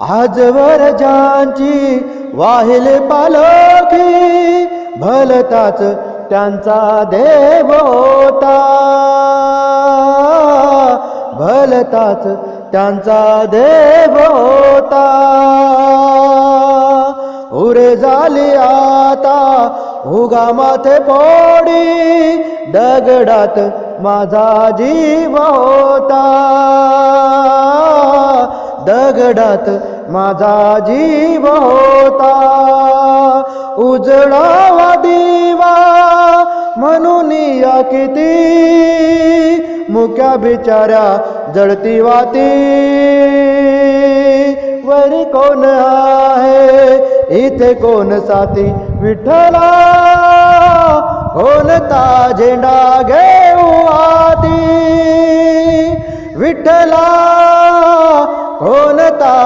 आजवर ज्यांची वाहिले पालखी भलताच त्यांचा देव होता, भलताच त्यांचा देव होता. उरे झाली आता उगा माथे पोडी, दगडात माझा जीव होता, दगडात माझा जीव होता. उजळावा दिवा म्हणून या किती, मुक्या बिचाऱ्या जळती वाती. वरी कोण आहे इथे कोण साथी, विठ्ठला कोणता झेंडा घेऊ आती, विठ्ठला कोणता